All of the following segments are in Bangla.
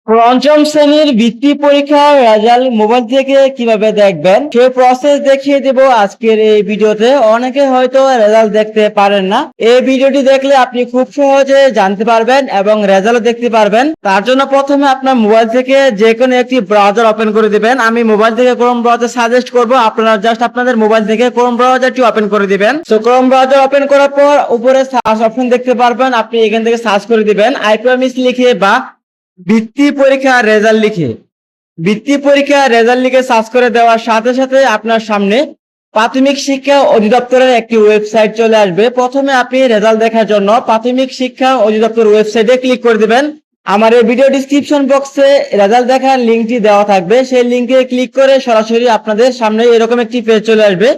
পঞ্চম শ্রেণীর বৃত্তি পরীক্ষার রেজাল্ট মোবাইল থেকে কিভাবে দেখবেন সেই প্রসেস দেখিয়ে দেব আজকের এই ভিডিওতে। অনেকে হয়তো রেজাল্ট দেখতে পারেন না, এই ভিডিওটি দেখলে আপনি খুব সহজে জানতে পারবেন এবং রেজাল্ট দেখতে পারবেন। তার জন্য প্রথমে আপনার মোবাইল থেকে যে কোনো একটি ব্রাউজার ওপেন করে দিবেন। আমি মোবাইল থেকে ক্রোম ব্রাউজার সাজেস্ট করব, আপনারা জাস্ট আপনাদের মোবাইল থেকে ক্রোম ব্রাউজারটি ওপেন করে দিবেন। তো ক্রোম ব্রাউজার ওপেন করার পর উপরে সার্চ অপশন দেখতে পারবেন, আপনি এখান থেকে সার্চ করে দিবেন আইপিএমএস লিখে বা বৃত্তি পরীক্ষা রেজাল্ট লিখে। বৃত্তি পরীক্ষা রেজাল্ট লিখে সার্চ করে দেওয়ার সাথে সাথে আপনার সামনে প্রাথমিক শিক্ষা অধিদপ্তরের একটি ওয়েবসাইট চলে আসবে। প্রথমে আপনি রেজাল্ট দেখার জন্য প্রাথমিক শিক্ষা অধিদপ্তর ওয়েবসাইটে ক্লিক করে দিবেন। আমার এই ভিডিও ডিসক্রিপশন বক্সে রেজাল্ট দেখার লিঙ্কটি দেওয়া থাকবে, সেই লিঙ্কে ক্লিক করে সরাসরি আপনাদের সামনে এরকম একটি পেজ চলে আসবে,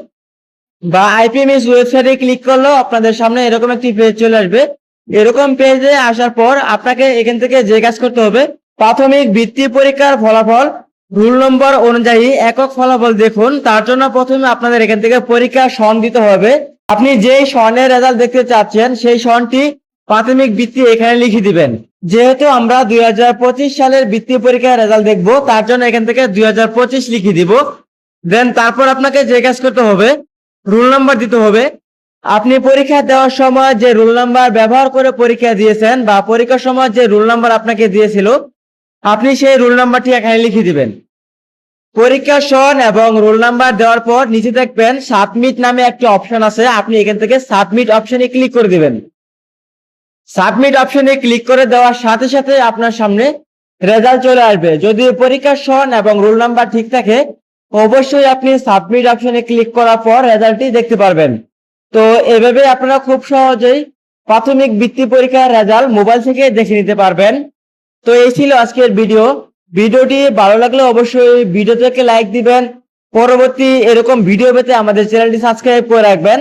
বা আইপিএমএস ওয়েবসাইটে ক্লিক করলেও আপনাদের সামনে এরকম একটি পেজ চলে আসবে। এরকম পেজে আসার পর আপনাকে এখান থেকে যে কাজ করতে হবে, প্রাথমিক বৃত্তি পরীক্ষার ফলাফল রোল নম্বর অনুযায়ী একক ফলাফল দেখুন। তার জন্য প্রথমে আপনাদের এখান থেকে পরীক্ষার সন দিতে হবে। আপনি যেই সনের রেজাল্ট দেখতে চাচ্ছেন সেই সনটি প্রাথমিক বৃত্তি এখানে লিখে দিবেন। যেহেতু আমরা 2025 সালের বৃত্তি পরীক্ষার রেজাল্ট দেখবো, তার জন্য এখান থেকে 2025 লিখে দিব। দেন তারপর আপনাকে যে কাজ করতে হবে, রোল নাম্বার দিতে হবে। আপনি পরীক্ষা দেওয়ার সময় যে রোল নাম্বার ব্যবহার করে পরীক্ষা দিয়েছেন বা পরীক্ষার সময় যে রোল নাম্বার আপনাকে দিয়েছিল, আপনি সেই রোল নাম্বারটি এখানে লিখে দিবেন। পরীক্ষার সন এবং রোল নাম্বার দেওয়ার পর নিচে দেখবেন সাবমিট নামে একটি অপশন আছে, আপনি এখান থেকে সাবমিট অপশনে ক্লিক করে দিবেন। সাবমিট অপশনে ক্লিক করে দেওয়ার সাথে সাথে আপনার সামনে রেজাল্ট চলে আসবে। যদি পরীক্ষার সন এবং রোল নাম্বার ঠিক থাকে, অবশ্যই আপনি সাবমিট অপশনে ক্লিক করার পর রেজাল্টটি দেখতে পারবেন। তো এভাবে আপনারা খুব সহজেই প্রাথমিক বৃত্তি পরীক্ষার রেজাল্ট মোবাইল থেকে দেখে নিতে পারবেন। তো এই ছিল আজকের ভিডিওটি ভালো লাগলে অবশ্যই ভিডিওটাকে লাইক দিবেন। পরবর্তী এরকম ভিডিও পেতে আমাদের চ্যানেলটি সাবস্ক্রাইব করে রাখবেন।